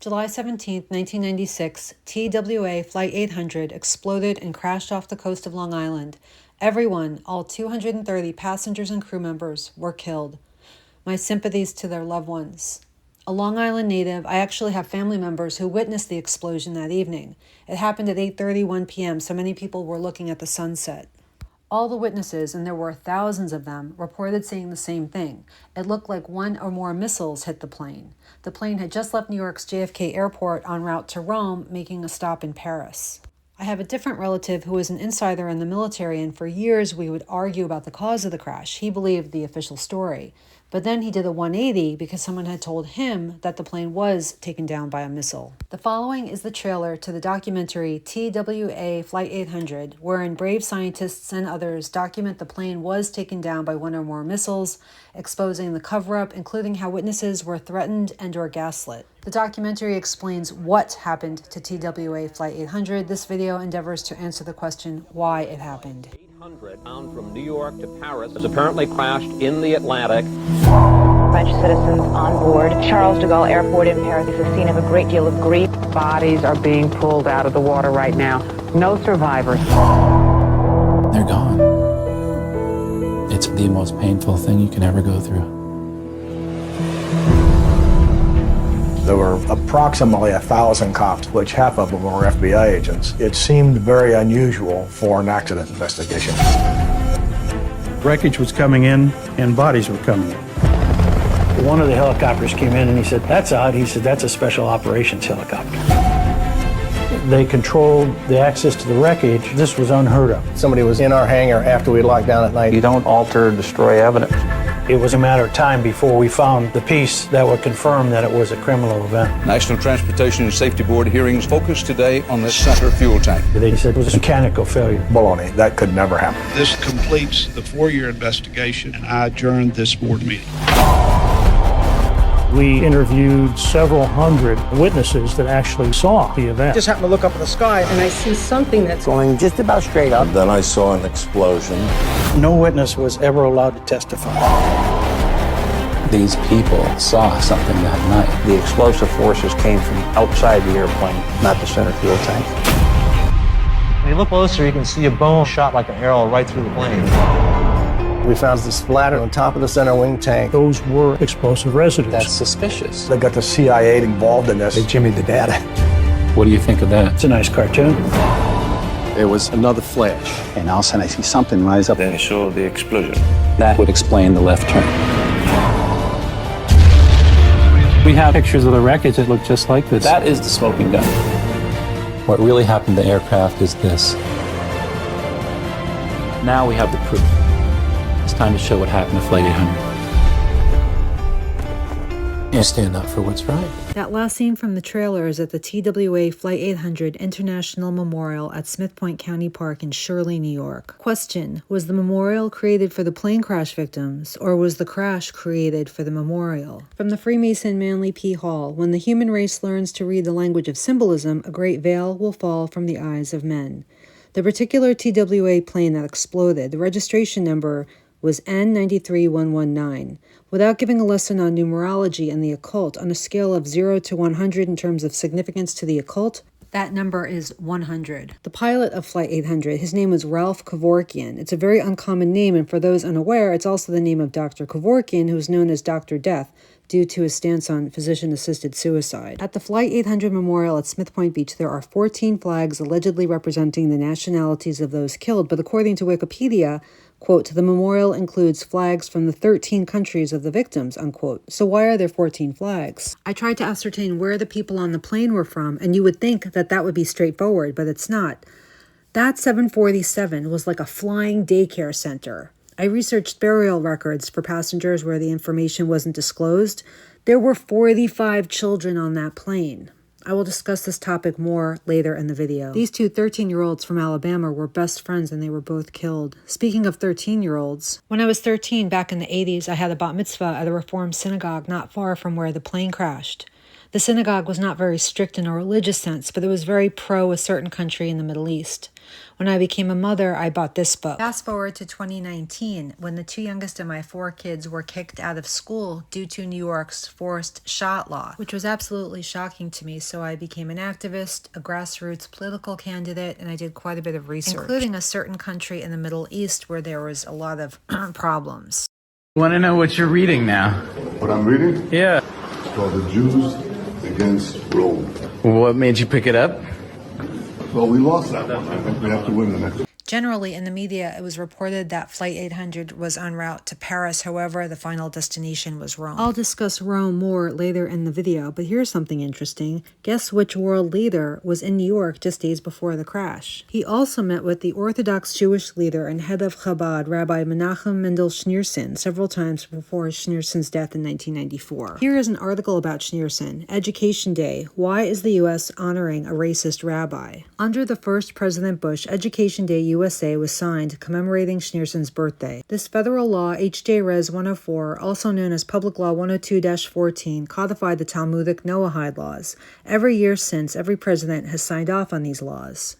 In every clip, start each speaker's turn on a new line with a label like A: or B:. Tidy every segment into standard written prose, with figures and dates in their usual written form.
A: July 17, 1996, TWA Flight 800 exploded and crashed off the coast of Long Island. Everyone, all 230 passengers and crew members, were killed. My sympathies to their loved ones. A Long Island native, I actually have family members who witnessed the explosion that evening. It happened at 8:31 p.m., so many people were looking at the sunset. All the witnesses, and there were thousands of them, reported seeing the same thing. It looked like one or more missiles hit the plane. The plane had just left New York's JFK airport en route to Rome, making a stop in Paris. I have a different relative who was an insider in the military, and for years we would argue about the cause of the crash. He believed the official story. But then he did a 180 because someone had told him that the plane was taken down by a missile. The following is the trailer to the documentary TWA Flight 800, wherein brave scientists and others document the plane was taken down by one or more missiles, exposing the cover-up, including how witnesses were threatened and or gaslit. The documentary explains what happened to TWA Flight 800. This video endeavors to answer the question why it happened.
B: 800 bound from New York to Paris has apparently crashed in the Atlantic.
C: French citizens on board Charles de Gaulle Airport in Paris is a scene of a great deal of grief.
D: Bodies are being pulled out of the water right now. No survivors.
E: They're gone. It's the most painful thing you can ever go through.
F: There were approximately 1,000 cops, which half of them were FBI agents. It seemed very unusual for an accident investigation.
G: Wreckage was coming in and bodies were coming in.
H: One of the helicopters came in and he said, "That's odd." He said, "That's a special operations helicopter." They controlled the access to the wreckage. This was unheard of.
F: Somebody was in our hangar after we locked down at night.
I: You don't alter or destroy evidence.
H: It was a matter of time before we found the piece that would confirm that it was a criminal event.
J: National Transportation and Safety Board hearings focused today on the center fuel tank.
H: They said it was a mechanical failure.
F: Baloney. That could never happen.
K: This completes the 4-year investigation, and I adjourn this board meeting.
H: We interviewed several hundred witnesses that actually saw the event.
L: Just happened to look up at the sky, and I see something that's
M: going just about straight up.
N: Then I saw an explosion.
H: No witness was ever allowed to testify.
E: These people saw something that night.
I: The explosive forces came from outside the airplane, not the center fuel tank.
O: When you look closer, you can see a bone shot like an arrow right through the plane.
F: We found this splatter on top of the center wing tank.
H: Those were explosive residues.
E: That's suspicious.
F: They got the CIA involved in this. They jimmied the data.
E: What do you think of that?
H: It's a nice cartoon.
N: There was another flash, and all of a sudden I see something rise up.
I: Then I saw the explosion.
E: That would explain the left turn. We have pictures of the wreckage that look just like this. That is the smoking gun. What really happened to the aircraft is this. Now we have the proof. It's time to show what happened to Flight 800. And stand up for what's right.
A: That last scene from the trailer is at the TWA Flight 800 International Memorial at Smith Point County Park in Shirley, New York. Question: was the memorial created for the plane crash victims, or was the crash created for the memorial? From the Freemason Manly P. Hall: when the human race learns to read the language of symbolism, a great veil will fall from the eyes of men. The particular TWA plane that exploded, the registration number was N93119. Without giving a lesson on numerology and the occult, on a scale of 0 to 100 in terms of significance to the occult, that number is 100. The pilot of Flight 800, his name was Ralph Kevorkian. It's a very uncommon name, and for those unaware, it's also the name of Dr. Kevorkian, who is known as Dr. Death, due to his stance on physician-assisted suicide. At the Flight 800 Memorial at Smith Point Beach, there are 14 flags allegedly representing the nationalities of those killed, but according to Wikipedia, quote, the memorial includes flags from the 13 countries of the victims, unquote. So why are there 14 flags? I tried to ascertain where the people on the plane were from, and you would think that that would be straightforward, but it's not. That 747 was like a flying daycare center. I researched burial records for passengers where the information wasn't disclosed. There were 45 children on that plane. I will discuss this topic more later in the video. These two 13-year-olds from Alabama were best friends and they were both killed. Speaking of 13-year-olds, when I was 13 back in the 80s, I had a bat mitzvah at a Reform synagogue not far from where the plane crashed. The The synagogue was not very strict in a religious sense, but it was very pro a certain country in the Middle East. When I became a mother, I bought this book. Fast forward to 2019, when the two youngest of my 4 kids were kicked out of school due to New York's forced shot law, which was absolutely shocking to me, so I became an activist, a grassroots political candidate, and I did quite a bit of research, including a certain country in the Middle East where there was a lot of problems.
M: Want to know what you're reading now?
P: What I'm reading?
M: Yeah.
P: It's called The Jews Against Rome.
M: What made you pick it up?
P: Well, we lost that one. I think we have to win the next one.
A: Generally, in the media, it was reported that Flight 800 was en route to Paris. However, the final destination was Rome. I'll discuss Rome more later in the video, but here's something interesting. Guess which world leader was in New York just days before the crash? He also met with the Orthodox Jewish leader and head of Chabad, Rabbi Menachem Mendel Schneerson, several times before Schneerson's death in 1994. Here is an article about Schneerson. Education Day. Why is the U.S. honoring a racist rabbi? Under the first President Bush, Education Day USA was signed commemorating Schneerson's birthday. This federal law, H.J. Res. 104, also known as Public Law 102-14, codified the Talmudic Noahide laws. Every year since, every president has signed off on these laws.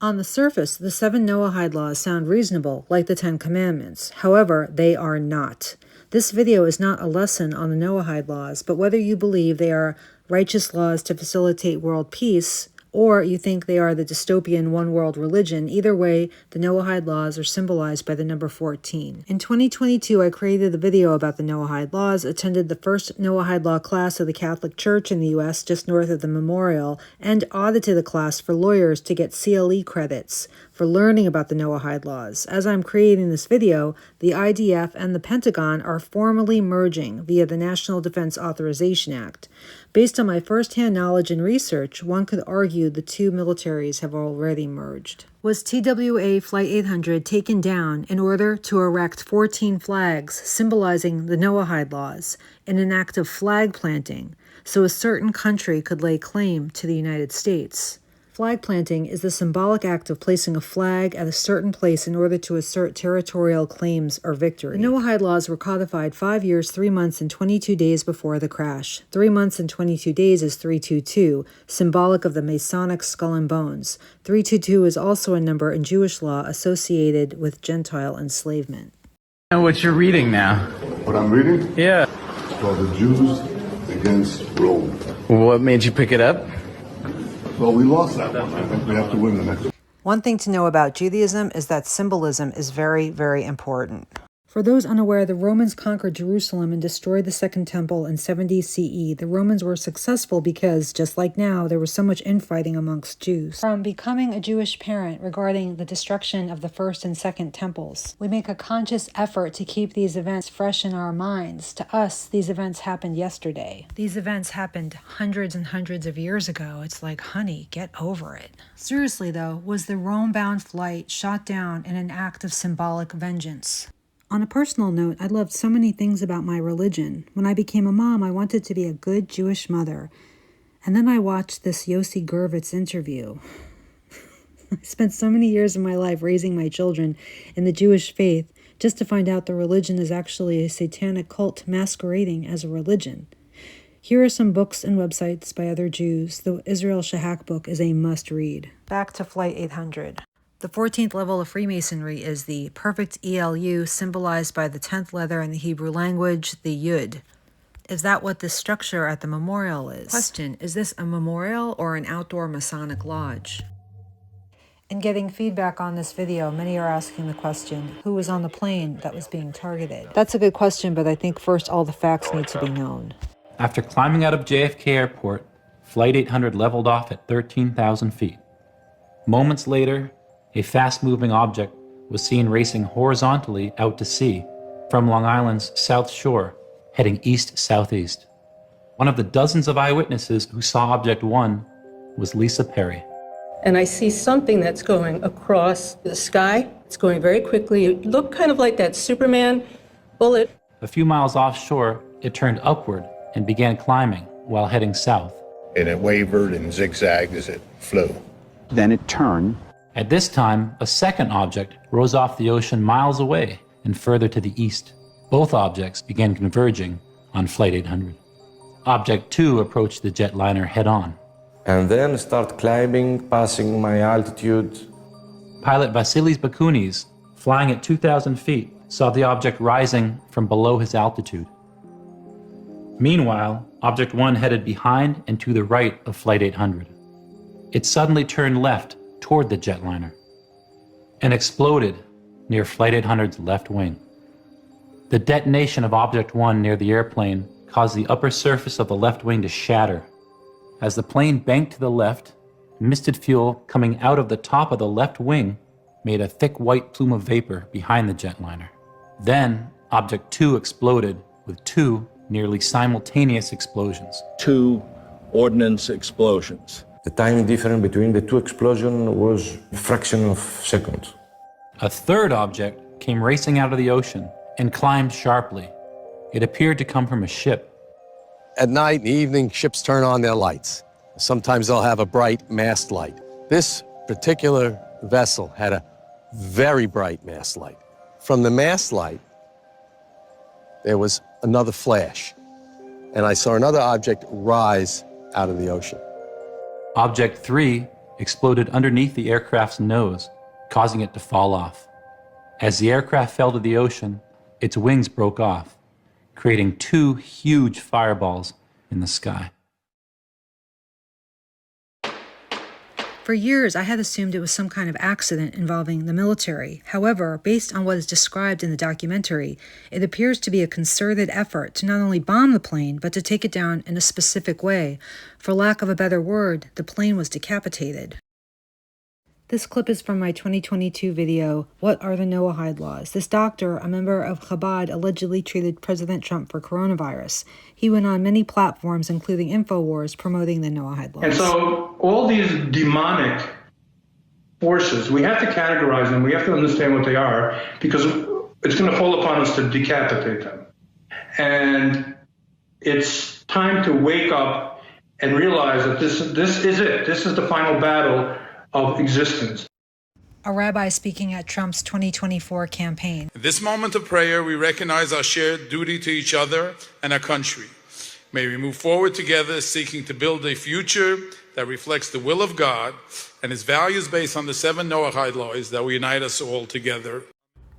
A: On the surface, the 7 Noahide laws sound reasonable, like the 10 Commandments. However, they are not. This video is not a lesson on the Noahide laws, but whether you believe they are righteous laws to facilitate world peace, or you think they are the dystopian one-world religion, either way, the Noahide laws are symbolized by the number 14. In 2022, I created a video about the Noahide laws, attended the first Noahide law class of the Catholic Church in the U.S. just north of the memorial, and audited a class for lawyers to get CLE credits for learning about the Noahide laws. As I'm creating this video, the IDF and the Pentagon are formally merging via the National Defense Authorization Act. Based on my first-hand knowledge and research, one could argue the two militaries have already merged. Was TWA Flight 800 taken down in order to erect 14 flags symbolizing the Noahide laws in an act of flag planting so a certain country could lay claim to the United States? Flag planting is the symbolic act of placing a flag at a certain place in order to assert territorial claims or victory. The Noahide laws were codified 5 years, 3 months, and 22 days before the crash. 3 months and 22 days is 322, symbolic of the Masonic skull and bones. 322 is also a number in Jewish law associated with Gentile enslavement.
M: Know what you're reading now?
P: What I'm reading?
M: Yeah.
P: It's called The Jews Against Rome.
M: What made you pick it up?
P: Well, we lost that one. I think we have to win the next one.
A: One thing to know about Judaism is that symbolism is very, very important. For those unaware, the Romans conquered Jerusalem and destroyed the Second Temple in 70 CE. The Romans were successful because, just like now, there was so much infighting amongst Jews. From becoming a Jewish parent regarding the destruction of the First and Second Temples, we make a conscious effort to keep these events fresh in our minds. To us, these events happened yesterday. These events happened hundreds and hundreds of years ago. It's like, honey, get over it. Seriously, though, was the Rome-bound flight shot down in an act of symbolic vengeance? On a personal note, I loved so many things about my religion. When I became a mom, I wanted to be a good Jewish mother. And then I watched this Yossi Gurvitz interview. I spent so many years of my life raising my children in the Jewish faith just to find out the religion is actually a satanic cult masquerading as a religion. Here are some books and websites by other Jews. The Israel Shahak book is a must-read. Back to Flight 800. The 14th level of Freemasonry is the perfect ELU, symbolized by the 10th letter in the Hebrew language, the Yud. Is that what this structure at the memorial is? Question, is this a memorial or an outdoor Masonic lodge? In getting feedback on this video, many are asking the question, who was on the plane that was being targeted? That's a good question, but I think first all the facts need to be known.
E: After climbing out of JFK Airport, Flight 800 leveled off at 13,000 feet. Moments later, a fast-moving object was seen racing horizontally out to sea from Long Island's South Shore, heading east-southeast. One of the dozens of eyewitnesses who saw Object 1 was Lisa Perry.
L: And I see something that's going across the sky. It's going very quickly. It looked kind of like that Superman bullet.
E: A few miles offshore, it turned upward and began climbing while heading south.
Q: And it wavered and zigzagged as it flew.
N: Then it turned.
E: At this time, a second object rose off the ocean miles away and further to the east. Both objects began converging on Flight 800. Object 2 approached the jetliner head-on.
R: And then start climbing, passing my altitude.
E: Pilot Vasilis Bakunis, flying at 2,000 feet, saw the object rising from below his altitude. Meanwhile, Object 1 headed behind and to the right of Flight 800. It suddenly turned left toward the jetliner and exploded near Flight 800's left wing. The detonation of Object 1 near the airplane caused the upper surface of the left wing to shatter. As the plane banked to the left, misted fuel coming out of the top of the left wing made a thick white plume of vapor behind the jetliner. Then, Object 2 exploded with 2 nearly simultaneous explosions.
Q: 2 ordnance explosions.
R: The time difference between the 2 explosions was a fraction of seconds.
E: A third object came racing out of the ocean and climbed sharply. It appeared to come from a ship.
S: At night in the evening, ships turn on their lights. Sometimes they'll have a bright mast light. This particular vessel had a very bright mast light. From the mast light, there was another flash, and I saw another object rise out of the ocean.
E: Object 3 exploded underneath the aircraft's nose, causing it to fall off. As the aircraft fell to the ocean, its wings broke off, creating 2 huge fireballs in the sky.
A: For years, I had assumed it was some kind of accident involving the military. However, based on what is described in the documentary, it appears to be a concerted effort to not only bomb the plane, but to take it down in a specific way. For lack of a better word, the plane was decapitated. This clip is from my 2022 video, What Are the Noahide Laws? This doctor, a member of Chabad, allegedly treated President Trump for coronavirus. He went on many platforms, including InfoWars, promoting the Noahide Laws.
H: And so all these demonic forces, we have to categorize them. We have to understand what they are, because it's going to fall upon us to decapitate them. And it's time to wake up and realize that this is it. This is the final battle of existence.
A: A rabbi speaking at Trump's 2024 campaign.
T: In this moment of prayer, we recognize our shared duty to each other and our country. May we move forward together, seeking to build a future that reflects the will of God and His values based on the 7 Noahide laws that will unite us all together.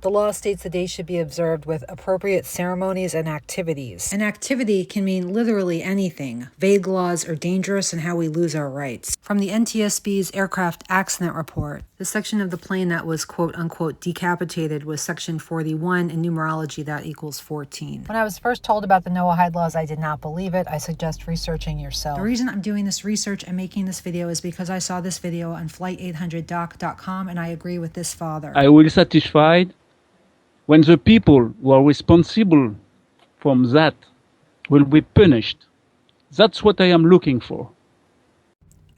A: The law states the day should be observed with appropriate ceremonies and activities. An activity can mean literally anything. Vague laws are dangerous and how we lose our rights. From the NTSB's aircraft accident report, the section of the plane that was quote-unquote decapitated was section 41. In numerology, that equals 14. When I was first told about the Noahide laws, I did not believe it. I suggest researching yourself. The reason I'm doing this research and making this video is because I saw this video on flight800doc.com, and I agree with this father.
U: I will satisfy when the people who are responsible from that will be punished. That's what I am looking for.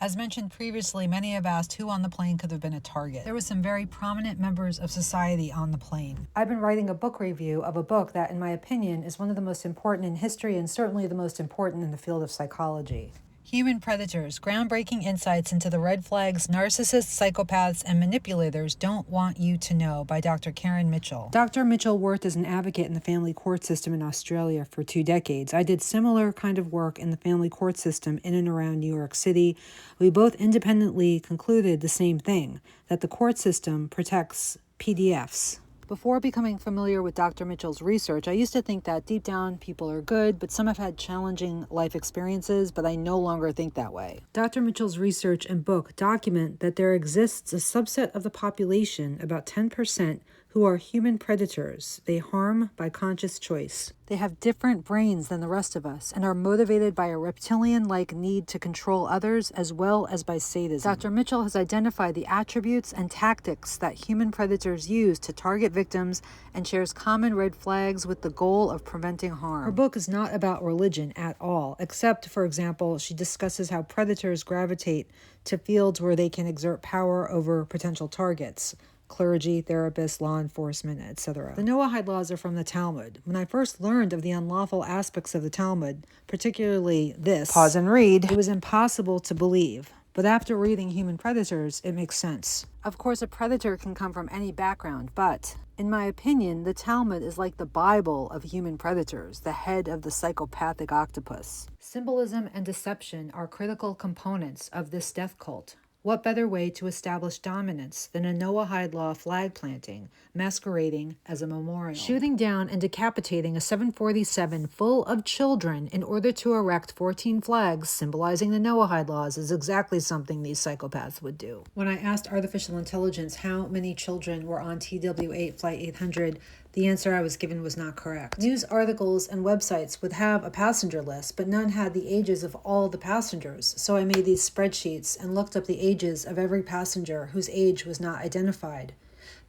A: As mentioned previously, many have asked who on the plane could have been a target. There were some very prominent members of society on the plane. I've been writing a book review of a book that, in my opinion, is one of the most important in history and certainly the most important in the field of psychology. Human Predators, groundbreaking insights into the red flags narcissists, psychopaths, and manipulators don't want you to know, by Dr. Karen Mitchell. Dr. Mitchell worked as an advocate in the family court system in Australia for 2 decades. I did similar kind of work in the family court system in and around New York City. We both independently concluded the same thing, that the court system protects PDFs. Before becoming familiar with Dr. Mitchell's research, I used to think that deep down people are good, but some have had challenging life experiences, but I no longer think that way. Dr. Mitchell's research and book document that there exists a subset of the population, about 10%, who are human predators. They harm by conscious choice. They have different brains than the rest of us and are motivated by a reptilian-like need to control others as well as by sadism. Dr. Mitchell has identified the attributes and tactics that human predators use to target victims and shares common red flags with the goal of preventing harm. Her book is not about religion at all, except, for example, she discusses how predators gravitate to fields where they can exert power over potential targets. Clergy, therapists, law enforcement, etc. The Noahide laws are from the Talmud. When I first learned of the unlawful aspects of the Talmud, particularly this, pause and read, it was impossible to believe. but after reading Human Predators, it makes sense. Of course, a predator can come from any background, but in my opinion, the Talmud is like the Bible of human predators, the head of the psychopathic octopus. Symbolism and deception are critical components of this death cult. What better way to establish dominance than a Noahide law flag planting, masquerading as a memorial? Shooting down and decapitating a 747 full of children in order to erect 14 flags symbolizing the Noahide laws is exactly something these psychopaths would do. When I asked artificial intelligence how many children were on TWA Flight 800, the answer I was given was not correct. News articles and websites would have a passenger list, but none had the ages of all the passengers. So I made these spreadsheets and looked up the ages of every passenger whose age was not identified.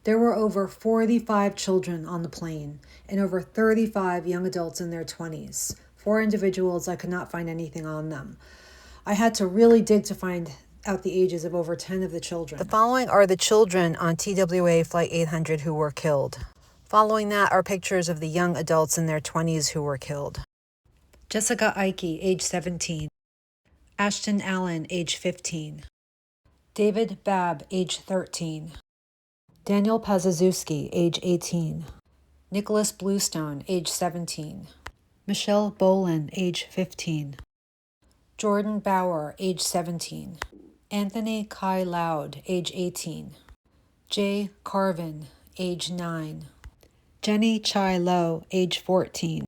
A: There were over 45 children on the plane and over 35 young adults in their 20s. 4 individuals, I could not find anything on them. I had to really dig to find out the ages of over 10 of the children. The following are the children on TWA Flight 800 who were killed. Following that are pictures of the young adults in their 20s who were killed. Jessica Ike, age 17. Ashton Allen, age 15. David Babb, age 13. Daniel Pazuzuski, age 18. Nicholas Bluestone, age 17. Michelle Boland, age 15. Jordan Bauer, age 17. Anthony Kai Loud, age 18. Jay Carvin, age 9. Jenny Chai Lo, age 14.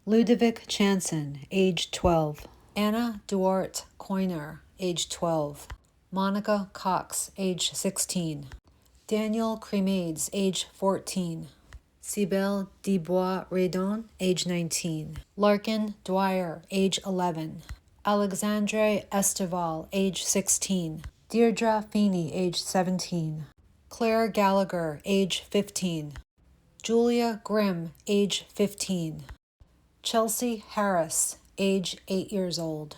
A: Ludovic Chanson, age 12. Anna Duarte Coiner, age 12. Monica Cox, age 16. Daniel Cremades, age 14. Cybele Dubois Redon, age 19. Larkin Dwyer, age 11. Alexandre Estival, age 16. Deirdre Feeney, age 17. Claire Gallagher, age 15. Julia Grimm, age 15. Chelsea Harris, age 8 years old.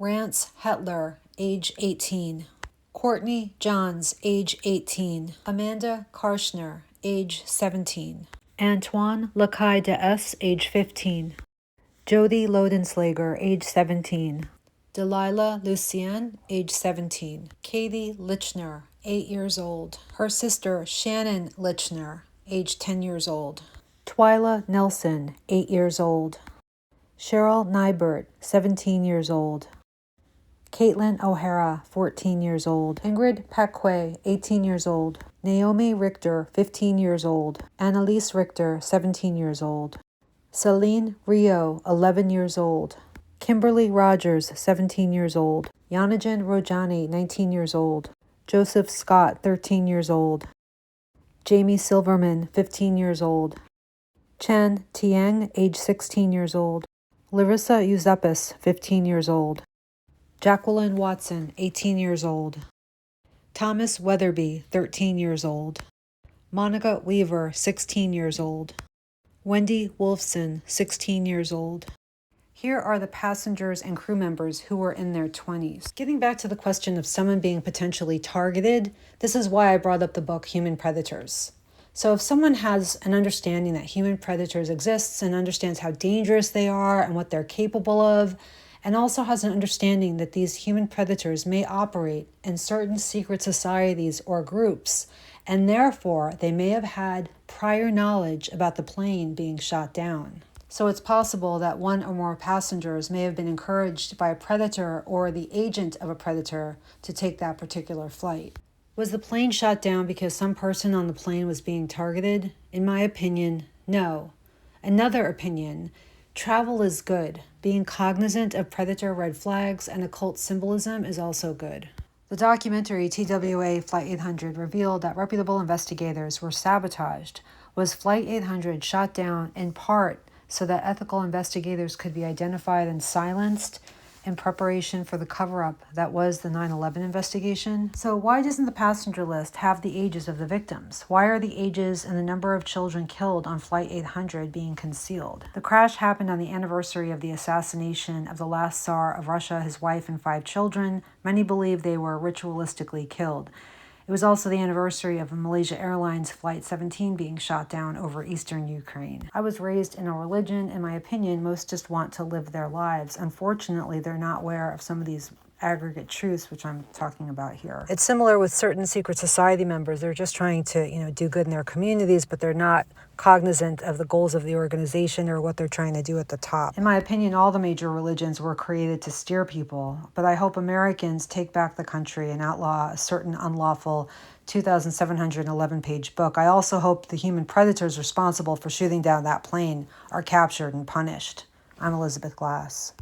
A: Rance Hetler, age 18. Courtney Johns, age 18. Amanda Karshner, age 17. Antoine Lacaille de S., age 15. Jody Lodenslager, age 17. Delilah Lucienne, age 17. Katie Lichner, 8 years old. Her sister Shannon Lichner, age 10 years old. Twyla Nelson, 8 years old. Cheryl Nybert, 17 years old. Caitlin O'Hara, 14 years old. Ingrid Paquet, 18 years old. Naomi Richter, 15 years old. Annalise Richter, 17 years old. Celine Rio, 11 years old. Kimberly Rogers, 17 years old. Yanajan Rojani, 19 years old. Joseph Scott, 13 years old. Jamie Silverman, 15 years old. Chen Tiang, age 16 years old. Larissa Eusepis, 15 years old. Jacqueline Watson, 18 years old. Thomas Weatherby, 13 years old. Monica Weaver, 16 years old. Wendy Wolfson, 16 years old. Here are the passengers and crew members who were in their 20s. Getting back to the question of someone being potentially targeted, this is why I brought up the book Human Predators. So if someone has an understanding that human predators exists and understands how dangerous they are and what they're capable of, and also has an understanding that these human predators may operate in certain secret societies or groups, and therefore they may have had prior knowledge about the plane being shot down. So it's possible that one or more passengers may have been encouraged by a predator or the agent of a predator to take that particular flight. Was the plane shot down because some person on the plane was being targeted? In my opinion, no. Another opinion, travel is good. Being cognizant of predator red flags and occult symbolism is also good. The documentary TWA Flight 800 revealed that reputable investigators were sabotaged. Was Flight 800 shot down in part so that ethical investigators could be identified and silenced in preparation for the cover-up that was the 9/11 investigation? So why doesn't the passenger list have the ages of the victims? Why are the ages and the number of children killed on Flight 800 being concealed? The crash happened on the anniversary of the assassination of the last Tsar of Russia, his wife, and 5 children. Many believe they were ritualistically killed. It was also the anniversary of Malaysia Airlines Flight 17 being shot down over eastern Ukraine. I was raised in a religion. In my opinion, most just want to live their lives. Unfortunately, they're not aware of some of these aggregate truths, which I'm talking about here. It's similar with certain secret society members. They're just trying to, do good in their communities, but they're not cognizant of the goals of the organization or what they're trying to do at the top. In my opinion, all the major religions were created to steer people, but I hope Americans take back the country and outlaw a certain unlawful 2,711-page book. I also hope the human predators responsible for shooting down that plane are captured and punished. I'm Elizabeth Glass.